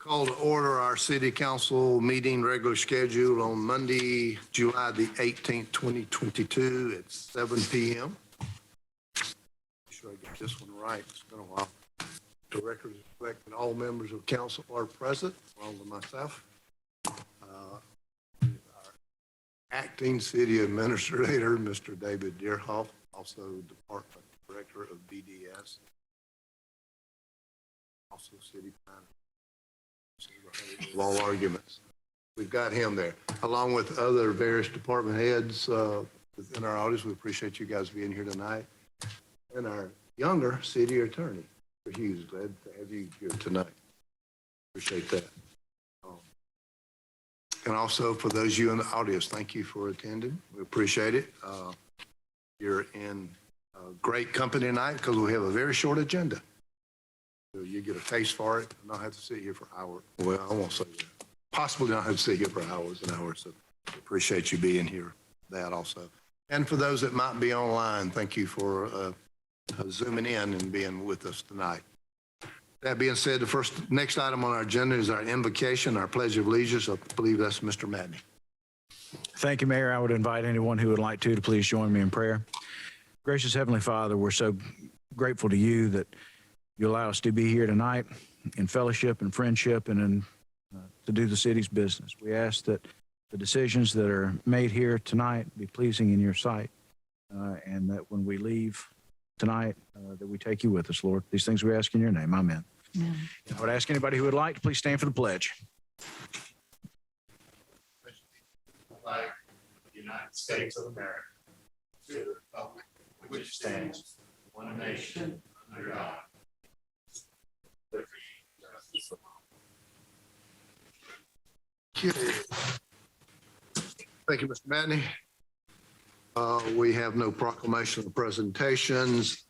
Call to order our city council meeting regular schedule on Monday, July the 18th, 2022 at 7 p.m. Make sure I get this one right. It's been a while. The record is reflected. All members of council are present, along with myself. Our acting city administrator, Mr. David Deerhoff, also department director of BDS, also city planner. Of all arguments. We've got him there, along with other various department heads within our audience. We appreciate you guys being here tonight. And our younger city attorney, Mr. Hughes, glad to have you here tonight. Appreciate that. And also for those of you in the audience, thank you for attending. We appreciate it. You're in great company tonight because we have a very short agenda. So you get a taste for it and not have to sit here for hours. Well, I won't say that. Possibly not have to sit here for hours and hours. So appreciate you being here, that also. And for those that might be online, thank you for zooming in and being with us tonight. That being said, the next item on our agenda is our invocation, our pledge of allegiance. I believe that's Mr. Madney. Thank you, Mayor. I would invite anyone who would like to please join me in prayer. Gracious Heavenly Father, we're so grateful to you that you allow us to be here tonight in fellowship and friendship and to do the city's business. We ask that the decisions that are made here tonight be pleasing in your sight, and that when we leave tonight, that we take you with us, Lord. These things we ask in your name. Amen. Amen. I would ask anybody who would like to please stand for the pledge. The flag of the United States of America, to the republic which stands one nation under God. Thank you, Mr. Madney. We have no proclamation or presentations.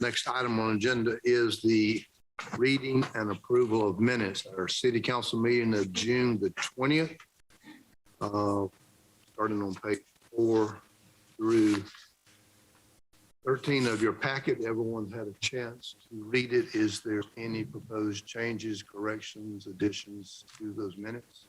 Next item on the agenda is the reading and approval of minutes at our city council meeting of June the 20th. Starting on page 4 through 13 of your packet. Everyone's had a chance to read it. Is there any proposed changes, corrections, additions to those minutes?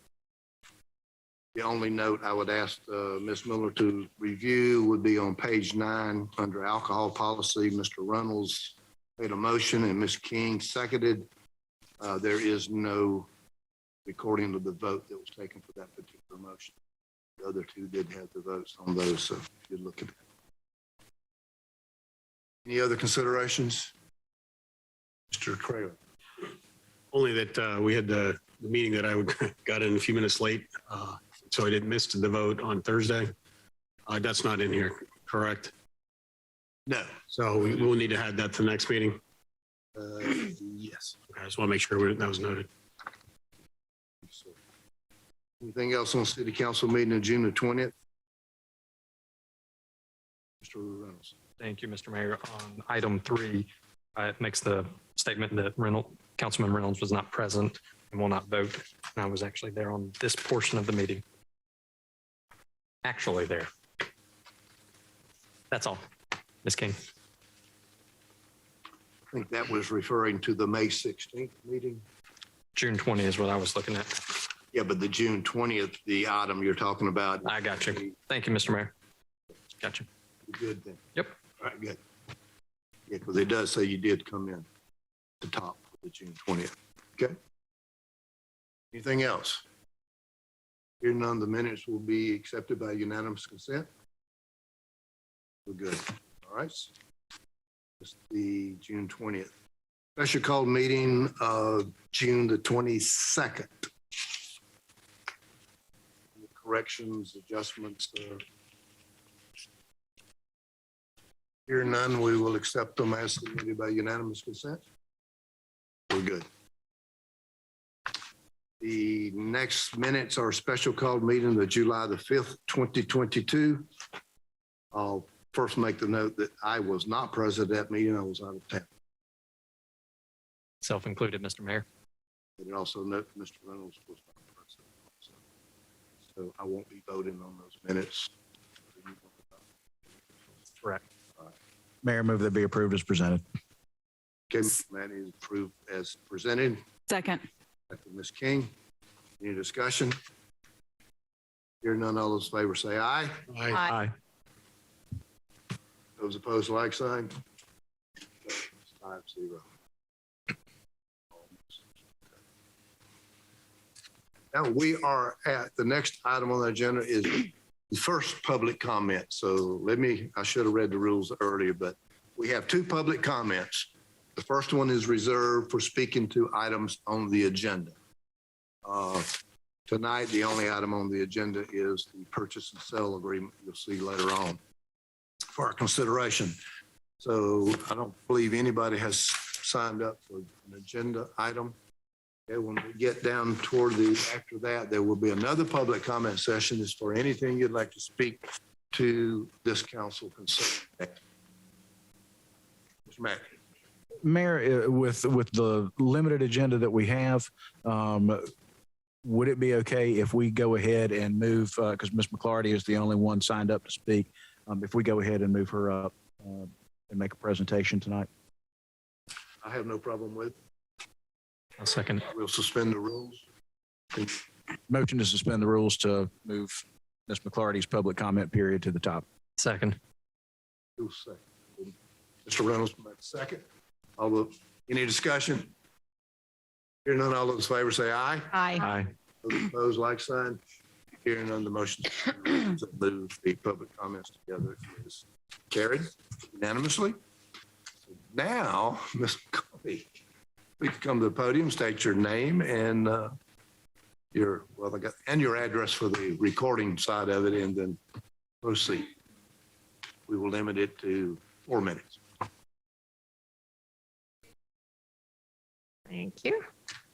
The only note I would ask Ms. Miller to review would be on page 9 under alcohol policy. Mr. Reynolds made a motion and Ms. King seconded. There is no recording of the vote that was taken for that particular motion. The other two did have the votes on those, so if you look at it. Any other considerations? Mr. Craylor. Only that we had the meeting that I got in a few minutes late, so I didn't miss the vote on Thursday. That's not in here, correct? No. So we will need to add that to the next meeting. Yes. Okay, I just want to make sure that was noted. Anything else on city council meeting of June the 20th? Mr. Reynolds. Thank you, Mr. Mayor. On item 3, it makes the statement that Councilman Reynolds was not present and will not vote. And I was actually there on this portion of the meeting. Actually there. That's all. Ms. King. I think that was referring to the May 16th meeting. June 20 is what I was looking at. Yeah, but the June 20th, the item you're talking about. I got you. Thank you, Mr. Mayor. Got you. Good then. Yep. All right, good. Yeah, because it does say you did come in the top for the June 20th. Okay. Anything else? Hearing none, the minutes will be accepted by unanimous consent. We're good. All right. It's the June 20th. Special called meeting of June the 22nd. Corrections, adjustments. Hearing none, we will accept them as submitted by unanimous consent. We're good. The next minutes are special called meeting of July the 5th, 2022. I'll first make the note that I was not present at that meeting. I was out of town. Self-included, Mr. Mayor. And also note that Mr. Reynolds was not present. So I won't be voting on those minutes. Correct. Mayor, move that be approved as presented. Okay, Mr. Manning is approved as presented. Second. Second, Ms. King. Any discussion? Hearing none, all those in favor say aye. Aye. Those opposed, like sign. 5-0. Now, we are at, the next item on the agenda is the first public comment. So I should have read the rules earlier, but we have two public comments. The first one is reserved for speaking to items on the agenda. Tonight, the only item on the agenda is the purchase and sale agreement you'll see later on for our consideration. So I don't believe anybody has signed up for an agenda item. Okay, when we get down toward after that, there will be another public comment session. Is for anything you'd like to speak to this council concerning that. Mr. Mack. Mayor, with the limited agenda that we have, would it be okay if we go ahead and move, because Ms. McClarty is the only one signed up to speak, if we go ahead and move her up and make a presentation tonight? I have no problem with. I'll second. We'll suspend the rules. Motion to suspend the rules to move Ms. McClarty's public comment period to the top. Second. Who's second? Mr. Reynolds, second. Any discussion? Hearing none, all those in favor say aye. Aye. Aye. Those opposed, like sign. Hearing none, the motion to move the public comments together is carried unanimously. So now, Ms. McCarthy, please come to the podium, state your name and your address for the recording side of it, and then proceed. We will limit it to 4 minutes. Thank you.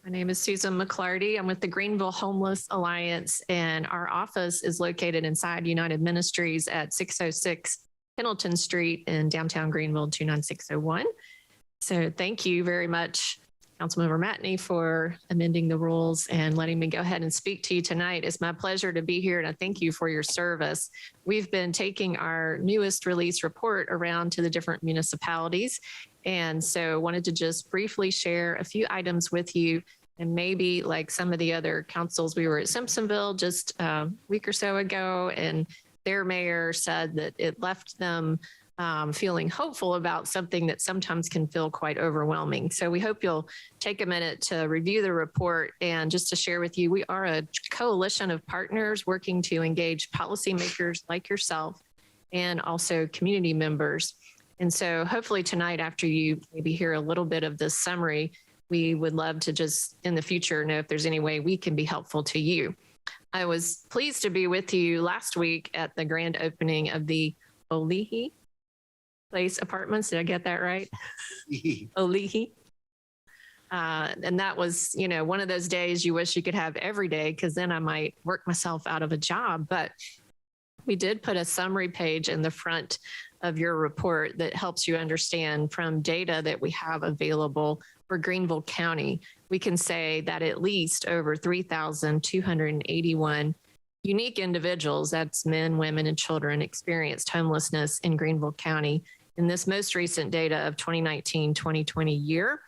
My name is Susan McClarty. I'm with the Greenville Homeless Alliance, and our office is located inside United Ministries at 606 Pendleton Street in downtown Greenville, 29601. So thank you very much, Councilmember Matney, for amending the rules and letting me go ahead and speak to you tonight. It's my pleasure to be here, and I thank you for your service. We've been taking our newest release report around to the different municipalities, and so wanted to just briefly share a few items with you. And maybe like some of the other councils, we were at Simpsonville just a week or so ago, and their mayor said that it left them feeling hopeful about something that sometimes can feel quite overwhelming. So we hope you'll take a minute to review the report. And just to share with you, we are a coalition of partners working to engage policymakers like yourself and also community members. And so hopefully tonight, after you maybe hear a little bit of this summary, we would love to just in the future know if there's any way we can be helpful to you. I was pleased to be with you last week at the grand opening of the Olihi Place Apartments. Did I get that right? Olihi. And that was, one of those days you wish you could have every day, because then I might work myself out of a job. But we did put a summary page in the front of your report that helps you understand from data that we have available for Greenville County. We can say that at least over 3,281 unique individuals, that's men, women, and children, experienced homelessness in Greenville County in this most recent data of 2019-2020 year.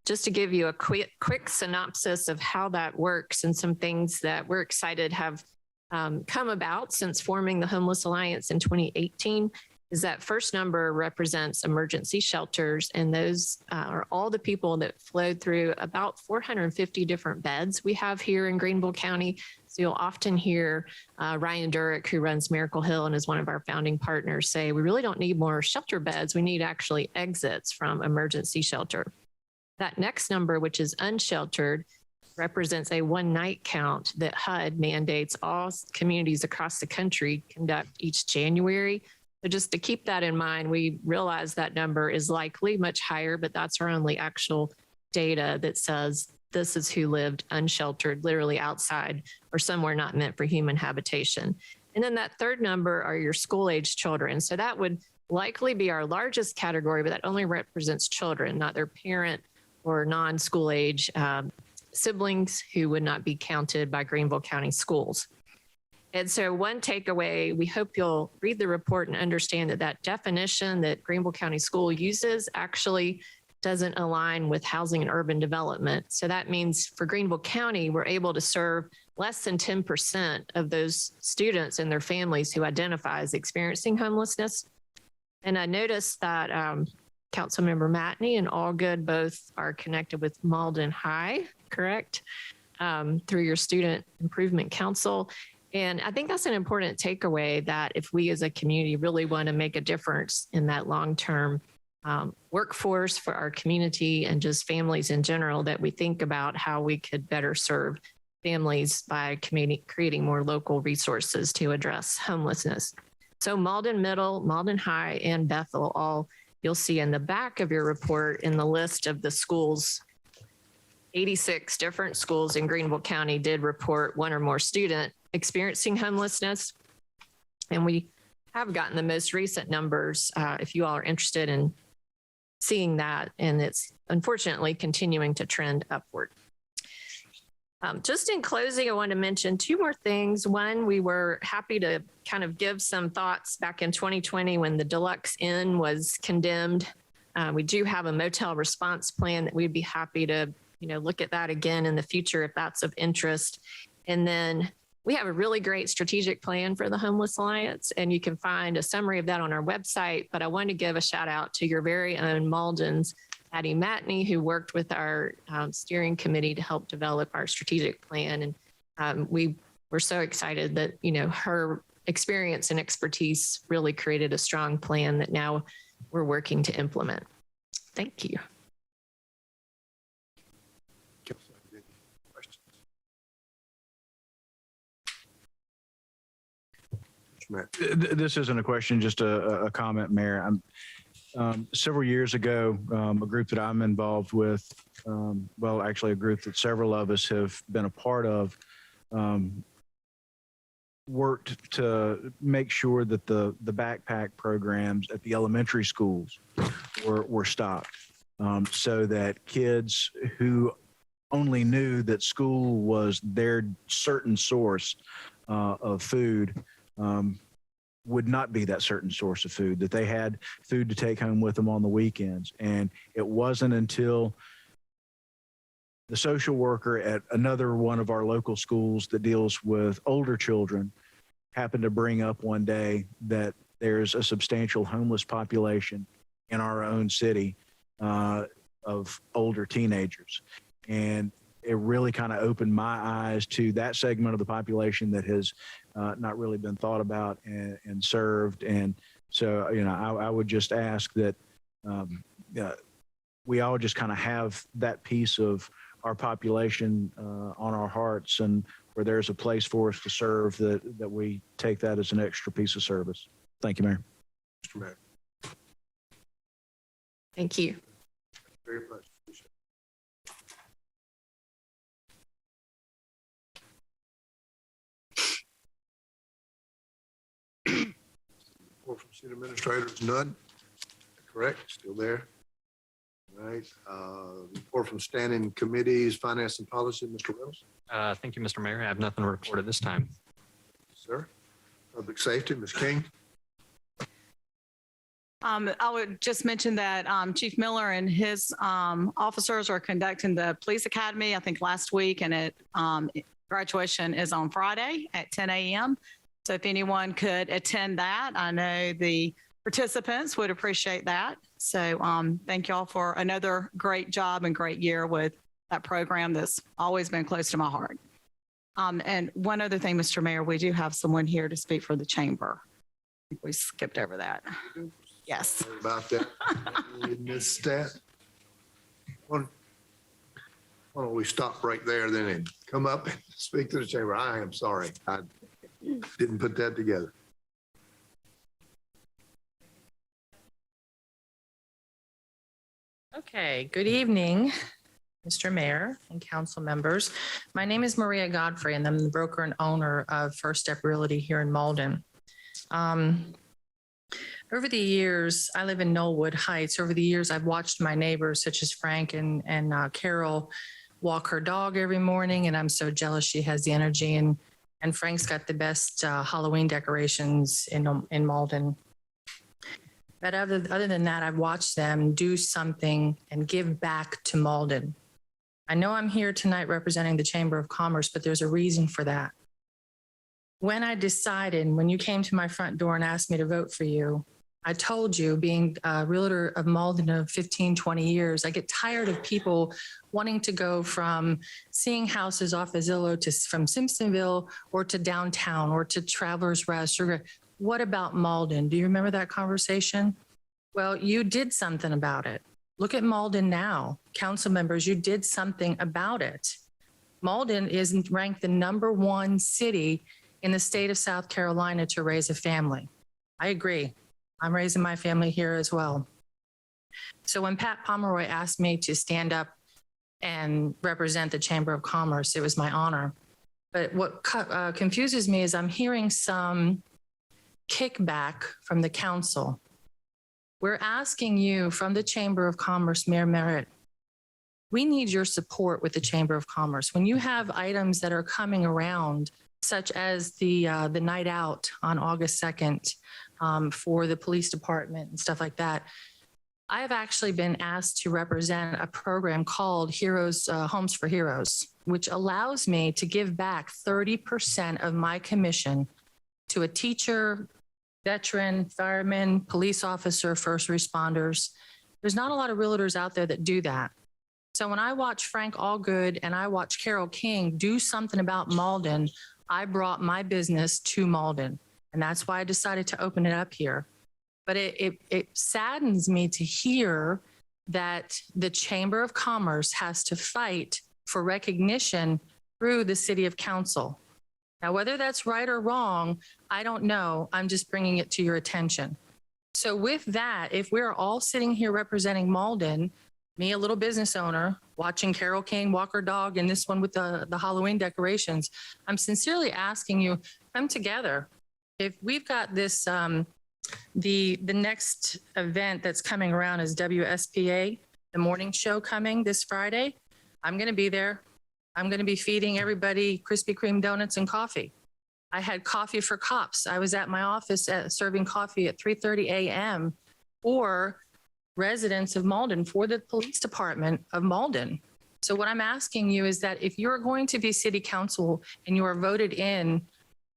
Just to give you a quick synopsis of how that works and some things that we're excited have come about since forming the Homeless Alliance in 2018 is that first number represents emergency shelters, and those are all the people that flowed through about 450 different beds we have here in Greenville County. So you'll often hear Ryan Durick, who runs Miracle Hill and is one of our founding partners, say, we really don't need more shelter beds. We need actually exits from emergency shelter. That next number, which is unsheltered, represents a one-night count that HUD mandates all communities across the country conduct each January. So just to keep that in mind, we realize that number is likely much higher, but that's our only actual data that says this is who lived unsheltered, literally outside or somewhere not meant for human habitation. And then that third number are your school-age children. So that would likely be our largest category, but that only represents children, not their parent or non-school age siblings who would not be counted by Greenville County schools. And so one takeaway, we hope you'll read the report and understand that that definition that Greenville County School uses actually doesn't align with housing and urban development. So that means for Greenville County, we're able to serve less than 10% of those students and their families who identify as experiencing homelessness. And I noticed that Councilmember Matney and Allgood both are connected with Mauldin High, correct? Through your Student Improvement Council. And I think that's an important takeaway, that if we as a community really want to make a difference in that long-term workforce for our community and just families in general, that we think about how we could better serve families by creating more local resources to address homelessness. So Mauldin Middle, Mauldin High, and Bethel, all you'll see in the back of your report in the list of the schools. 86 different schools in Greenville County did report one or more student experiencing homelessness. And we have gotten the most recent numbers if you all are interested in seeing that. And it's unfortunately continuing to trend upward. Just in closing, I want to mention two more things. One, we were happy to kind of give some thoughts back in 2020 when the Deluxe Inn was condemned. We do have a motel response plan that we'd be happy to look at that again in the future if that's of interest. And then we have a really great strategic plan for the Homeless Alliance, and you can find a summary of that on our website. But I want to give a shout out to your very own Mauldin's Patty Matney, who worked with our steering committee to help develop our strategic plan. And we were so excited that, her experience and expertise really created a strong plan that now we're working to implement. Thank you. This isn't a question, just a comment, Mayor. Several years ago, a group that I'm involved with, actually a group that several of us have been a part of, worked to make sure that the backpack programs at the elementary schools were stopped, so that kids who only knew that school was their certain source of food would not be that certain source of food, that they had food to take home with them on the weekends. And it wasn't until the social worker at another one of our local schools that deals with older children happened to bring up one day that there's a substantial homeless population in our own city of older teenagers. And it really kind of opened my eyes to that segment of the population that has not really been thought about and served. And so, I would just ask that we all just kind of have that piece of our population on our hearts, and where there's a place for us to serve, that we take that as an extra piece of service. Thank you, Mayor. Mr. Mayor. Thank you. Very much. Report from City Administrators, none. Correct, still there. All right. Report from standing committees, Finance and Policy, Mr. Reynolds. Thank you, Mr. Mayor. I have nothing to report at this time. Sir. Public Safety, Ms. King. I would just mention that Chief Miller and his officers are conducting the police academy, I think last week, and graduation is on Friday at 10 a.m. So if anyone could attend that, I know the participants would appreciate that. So thank you all for another great job and great year with that program that's always been close to my heart. And one other thing, Mr. Mayor, we do have someone here to speak for the chamber. I think we skipped over that. Yes. Sorry about that. We missed that. Why don't we stop right there then and come up and speak to the chamber? I am sorry. I didn't put that together. Okay, good evening, Mr. Mayor and council members. My name is Maria Godfrey, and I'm the broker and owner of First Step Realty here in Mauldin. Over the years, I live in Knollwood Heights. Over the years, I've watched my neighbors, such as Frank and Carol, walk her dog every morning, and I'm so jealous she has the energy. And Frank's got the best Halloween decorations in Mauldin. But other than that, I've watched them do something and give back to Mauldin. I know I'm here tonight representing the Chamber of Commerce, but there's a reason for that. When I decided, when you came to my front door and asked me to vote for you, I told you, being a realtor of Mauldin of 15, 20 years, I get tired of people wanting to go from seeing houses off of Zillow to from Simpsonville or to downtown or to Travelers Rest. Or what about Mauldin? Do you remember that conversation? Well, you did something about it. Look at Mauldin now. Council members, you did something about it. Mauldin is ranked the #1 city in the state of South Carolina to raise a family. I agree. I'm raising my family here as well. So when Pat Pomeroy asked me to stand up and represent the Chamber of Commerce, it was my honor. But what confuses me is I'm hearing some kickback from the council. We're asking you from the Chamber of Commerce, Mayor Merritt, we need your support with the Chamber of Commerce. When you have items that are coming around, such as the night out on August 2nd for the police department and stuff like that, I have actually been asked to represent a program called Heroes, Homes for Heroes, which allows me to give back 30% of my commission to a teacher, veteran, fireman, police officer, first responders. There's not a lot of realtors out there that do that. So when I watch Frank Allgood and I watch Carol King do something about Mauldin, I brought my business to Mauldin, and that's why I decided to open it up here. But it saddens me to hear that the Chamber of Commerce has to fight for recognition through the City of Council. Now, whether that's right or wrong, I don't know. I'm just bringing it to your attention. So with that, if we're all sitting here representing Mauldin, me, a little business owner, watching Carol King walk her dog and this one with the Halloween decorations, I'm sincerely asking you, come together. If we've got this, the next event that's coming around is WSPA, the morning show coming this Friday. I'm going to be there. I'm going to be feeding everybody Krispy Kreme donuts and coffee. I had coffee for cops. I was at my office serving coffee at 3:30 a.m. for residents of Mauldin, for the police department of Mauldin. So what I'm asking you is that if you're going to be city council and you are voted in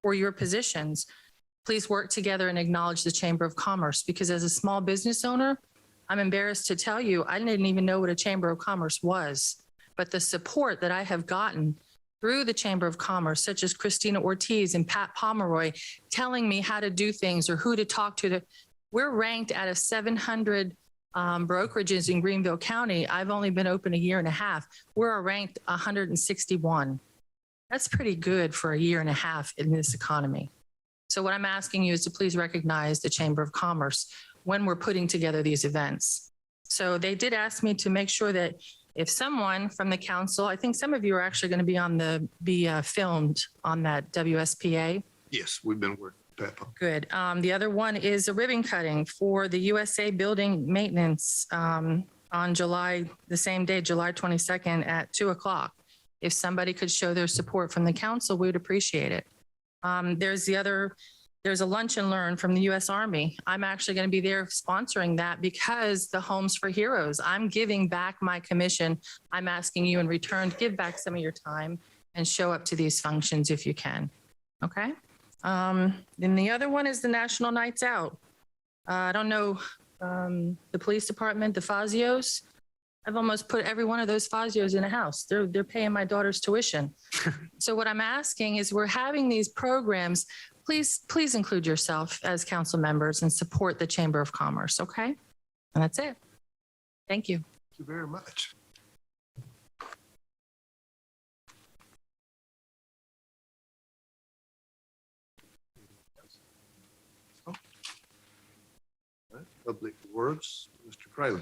for your positions, please work together and acknowledge the Chamber of Commerce, because as a small business owner, I'm embarrassed to tell you, I didn't even know what a Chamber of Commerce was. But the support that I have gotten through the Chamber of Commerce, such as Christina Ortiz and Pat Pomeroy telling me how to do things or who to talk to, we're ranked out of 700 brokerages in Greenville County. I've only been open a year and a half. We're ranked 161. That's pretty good for a year and a half in this economy. So what I'm asking you is to please recognize the Chamber of Commerce when we're putting together these events. So they did ask me to make sure that if someone from the council, I think some of you are actually going to be filmed on that WSPA. Yes, we've been working with that. Good. The other one is a ribbon cutting for the USA Building Maintenance on the same day, July 22nd at 2:00. If somebody could show their support from the council, we would appreciate it. There's a lunch and learn from the U.S. Army. I'm actually going to be there sponsoring that because the Homes for Heroes, I'm giving back my commission. I'm asking you in return to give back some of your time and show up to these functions if you can. Okay. Then the other one is the National Nights Out. I don't know, the police department, the Fazios. I've almost put every one of those Fazios in a house. They're paying my daughter's tuition. So what I'm asking is we're having these programs. Please include yourself as council members and support the Chamber of Commerce. Okay. And that's it. Thank you. Thank you very much. Public Works, Mr. Craven.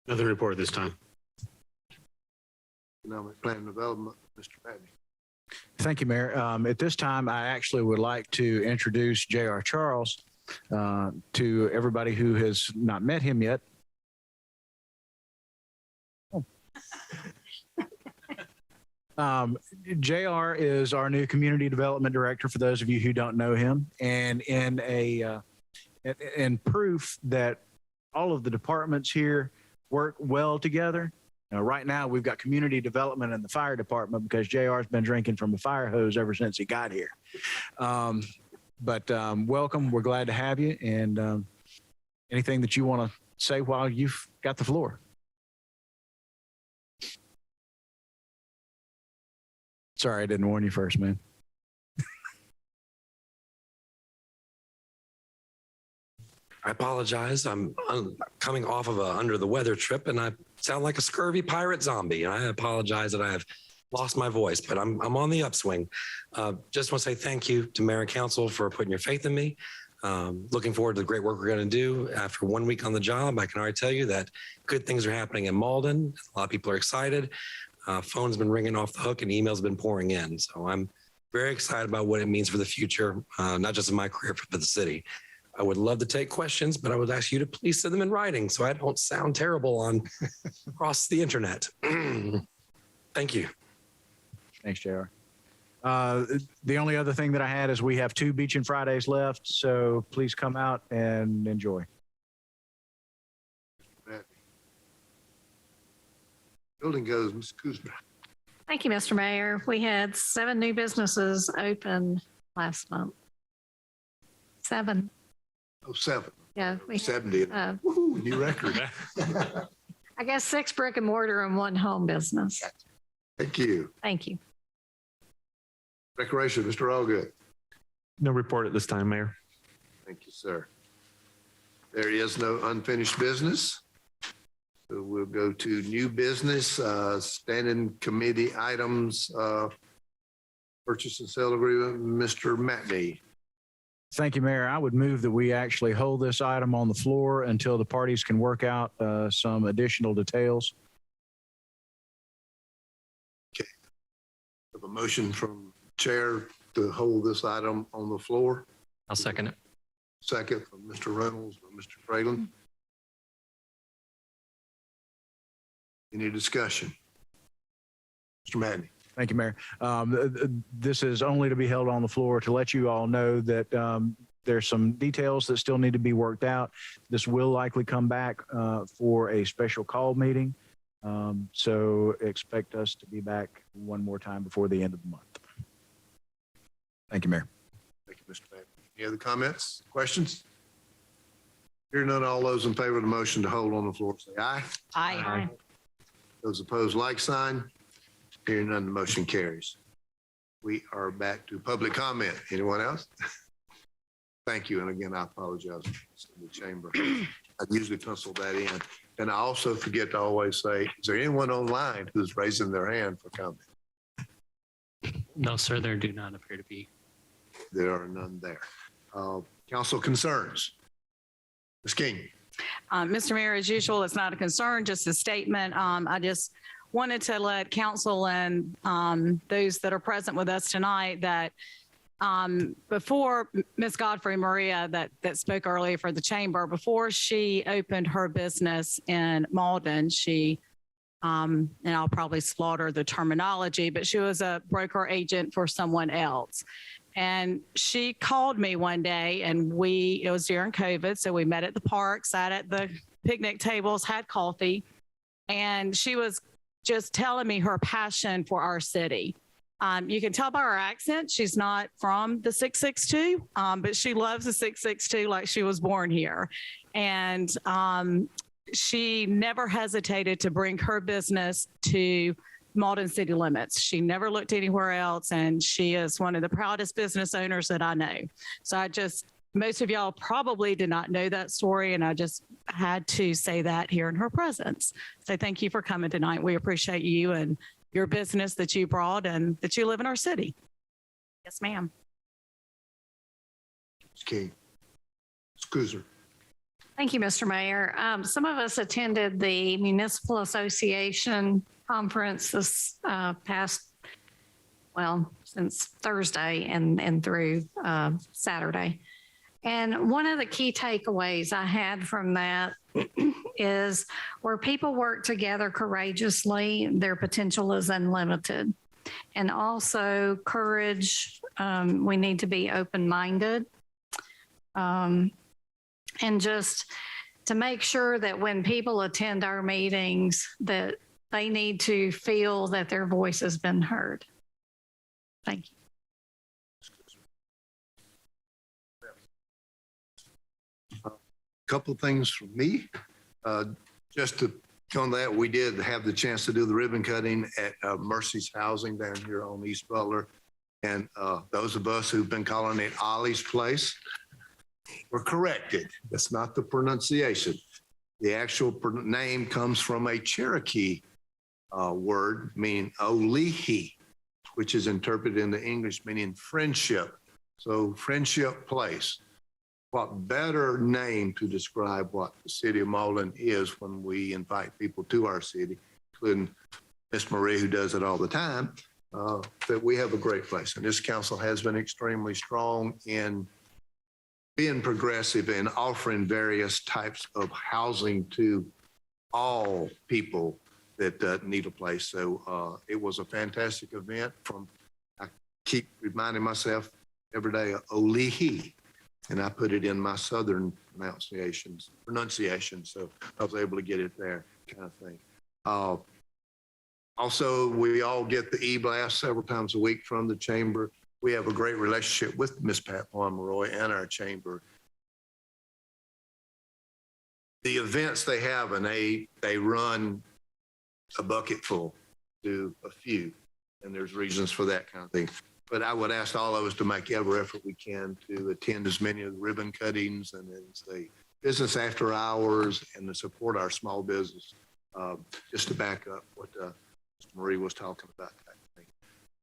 Nothing to report this time. Economic Plan and Development, Mr. Patty. Thank you, Mayor. At this time, I actually would like to introduce J.R. Charles to everybody who has not met him yet. JR is our new Community Development Director, for those of you who don't know him. And in and proof that all of the departments here work well together. Now, right now, we've got community development in the fire department because JR's been drinking from a fire hose ever since he got here. But welcome. We're glad to have you. And anything that you want to say while you've got the floor? Sorry, I didn't warn you first, man. I apologize. I'm coming off of a under the weather trip and I sound like a scurvy pirate zombie. And I apologize that I have lost my voice, but I'm on the upswing. Just want to say thank you to Mayor and Council for putting your faith in me. Looking forward to the great work we're going to do. After 1 week on the job, I can already tell you that good things are happening in Mauldin. A lot of people are excited. Phone's been ringing off the hook and emails been pouring in. So I'm very excited about what it means for the future, not just in my career, but for the city. I would love to take questions, but I would ask you to please send them in writing so I don't sound terrible on across the internet. Thank you. Thanks, JR. The only other thing that I had is we have 2 Beach and Fridays left, so please come out and enjoy. Building goes, Ms. Kuzma. Thank you, Mr. Mayor. We had 7 new businesses open last month. 7. Oh, 7. Yeah. 70. Woo-hoo, new record. I guess 6 brick and mortar and 1 home business. Thank you. Thank you. Recreation, Mr. Allgood. No report at this time, Mayor. Thank you, sir. There is no unfinished business. So we'll go to new business, standing committee items, purchase and sale agreement, Mr. Matney. Thank you, Mayor. I would move that we actually hold this item on the floor until the parties can work out some additional details. Okay. Have a motion from Chair to hold this item on the floor. I'll second it. Second from Mr. Reynolds or Mr. Fralin. Any discussion? Mr. Matney. Thank you, Mayor. This is only to be held on the floor to let you all know that there's some details that still need to be worked out. This will likely come back for a special call meeting. So expect us to be back one more time before the end of the month. Thank you, Mayor. Thank you, Mr. Matney. Any other comments, questions? Hearing none, all those in favor of the motion to hold on the floor, say aye. Aye. Those opposed, like sign. Hearing none, the motion carries. We are back to public comment. Anyone else? Thank you. And again, I apologize for the chamber. I usually pencil that in. And I also forget to always say, is there anyone online who's raising their hand for comment? No, sir, there do not appear to be. There are none there. Council concerns. Ms. King. Mr. Mayor, as usual, it's not a concern, just a statement. I just wanted to let council and those that are present with us tonight that before Ms. Godfrey Maria that spoke earlier for the chamber, before she opened her business in Mauldin, she, and I'll probably slaughter the terminology, but she was a broker agent for someone else. And she called me one day and it was during COVID. So we met at the park, sat at the picnic tables, had coffee, and she was just telling me her passion for our city. You can tell by her accent, she's not from the 662, but she loves the 662 like she was born here. And she never hesitated to bring her business to Mauldin city limits. She never looked anywhere else, and she is one of the proudest business owners that I know. So most of y'all probably did not know that story, and I just had to say that here in her presence. So thank you for coming tonight. We appreciate you and your business that you brought and that you live in our city. Yes, ma'am. Ms. King. Ms. Kuzer. Thank you, Mr. Mayor. Some of us attended the Municipal Association conference this since Thursday and through Saturday. And one of the key takeaways I had from that is where people work together courageously, their potential is unlimited. And also courage, we need to be open-minded. And just to make sure that when people attend our meetings, that they need to feel that their voice has been heard. Thank you. Couple of things from me. Just to on that, we did have the chance to do the ribbon cutting at Mercy's Housing down here on East Butler. And those of us who've been calling it Ollie's Place were corrected. That's not the pronunciation. The actual name comes from a Cherokee word meaning Olihi, which is interpreted into English meaning friendship. So Friendship Place. What better name to describe what the city of Mauldin is when we invite people to our city, including Miss Marie, who does it all the time, that we have a great place. And this council has been extremely strong in being progressive and offering various types of housing to all people that need a place. So it was a fantastic event. I keep reminding myself every day, Olihi. And I put it in my Southern pronunciation, so I was able to get it there, kind of thing. Also, we all get the e-blast several times a week from the chamber. We have a great relationship with Miss Pat Pomeroy and our chamber. The events they have, and they run a bucket full to a few, and there's reasons for that kind of thing. But I would ask all of us to make every effort we can to attend as many of the ribbon cuttings and then the business after hours and to support our small business. Just to back up what Marie was talking about.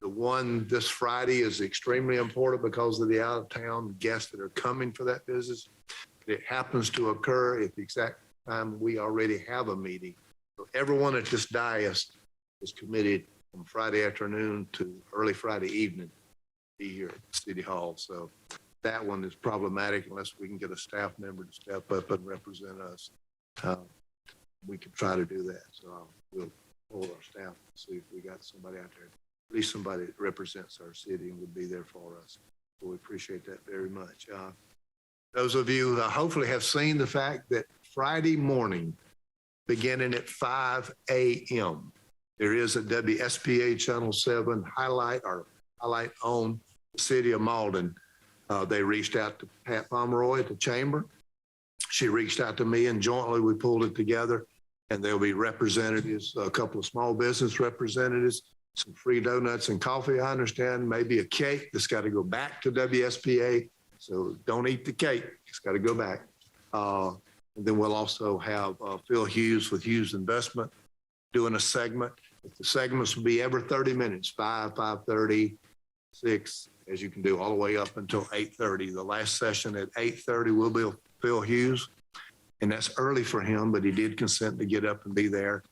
The one this Friday is extremely important because of the out-of-town guests that are coming for that business. It happens to occur at the exact time we already have a meeting. So everyone at this dais is committed from Friday afternoon to early Friday evening be here at City Hall. So that one is problematic unless we can get a staff member to step up and represent us. We could try to do that. So we'll hold our staff and see if we got somebody out there, at least somebody that represents our city and would be there for us. So we appreciate that very much. Those of you who hopefully have seen the fact that Friday morning, beginning at 5 a.m., there is a WSPA Channel 7 highlight on the city of Mauldin. They reached out to Pat Pomeroy at the chamber. She reached out to me and jointly we pulled it together, and there'll be representatives, a couple of small business representatives, some free donuts and coffee, I understand, maybe a cake that's got to go back to WSPA. So don't eat the cake. It's got to go back. And then we'll also have Phil Hughes with Hughes Investment doing a segment. The segments will be every 30 minutes, 5, 5:30, 6, as you can do all the way up until 8:30. The last session at 8:30 will be Phil Hughes, and that's early for him, but he did consent to get up and be there.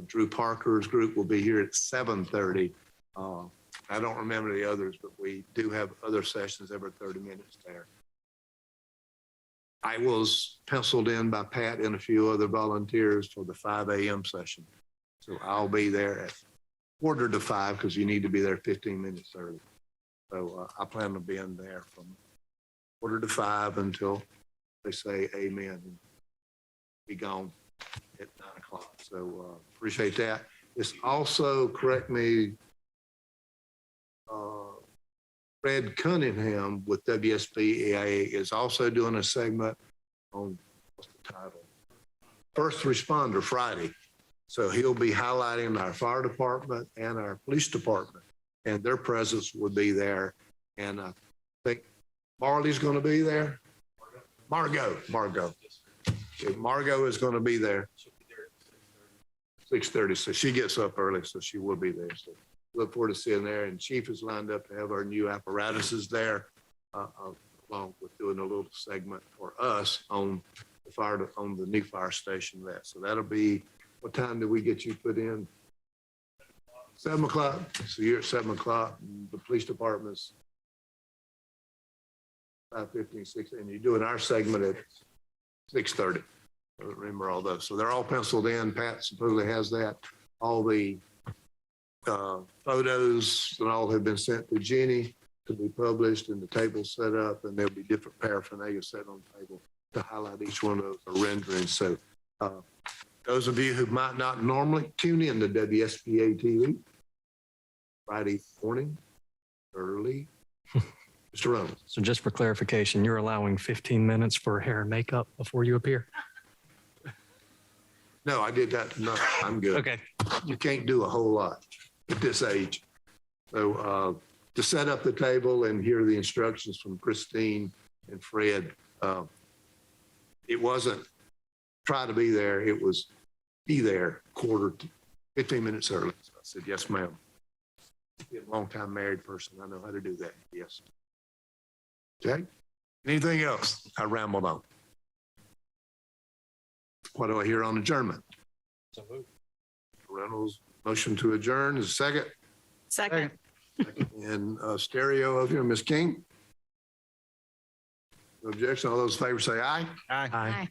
Drew Parker's group will be here at 7:30. I don't remember the others, but we do have other sessions every 30 minutes there. I was penciled in by Pat and a few other volunteers for the 5 a.m. session. So I'll be there at 4:45 because you need to be there 15 minutes early. So I plan on being there from 4:45 until they say amen and be gone at 9 o'clock. So appreciate that. It's also, correct me, Fred Cunningham with WSPA is also doing a segment on, what's the title? First Responder Friday. So he'll be highlighting our fire department and our police department, and their presence would be there. And I think Marley's going to be there. Margot. Okay, Margot is going to be there. 6:30. So she gets up early, so she will be there. So look forward to seeing there. And Chief is lined up to have our new apparatuses there, along with doing a little segment for us on the new fire station. So that'll be. What time did we get you put in? 7 o'clock. So you're at 7 o'clock. The police department's 5:15, 6, and you're doing our segment at 6:30. I don't remember all those. So they're all penciled in. Pat supposedly has that. All the photos and all have been sent to Jenny to be published, and the table set up, and there'll be different paraphernalia set on the table. to highlight each one of those renderings. So those of you who might not normally tune in to WSPA TV, Friday morning, early. Mr. Reynolds. So just for clarification, you're allowing 15 minutes for hair and makeup before you appear? No, I did that tonight. I'm good. Okay. You can't do a whole lot at this age. So to set up the table and hear the instructions from Christine and Fred, it wasn't try to be there. It was be there 15 minutes early. So I said, yes, ma'am. Be a long-time married person. I know how to do that. Yes. Okay. Anything else? I rambled on. What do I hear on adjournment? Reynolds, motion to adjourn is second. Second. And stereo of here, Ms. King. No objection. All those in favor say aye. Aye.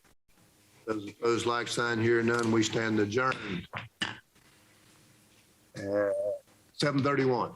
Those opposed, like sign here, none. We stand adjourned. 7:31.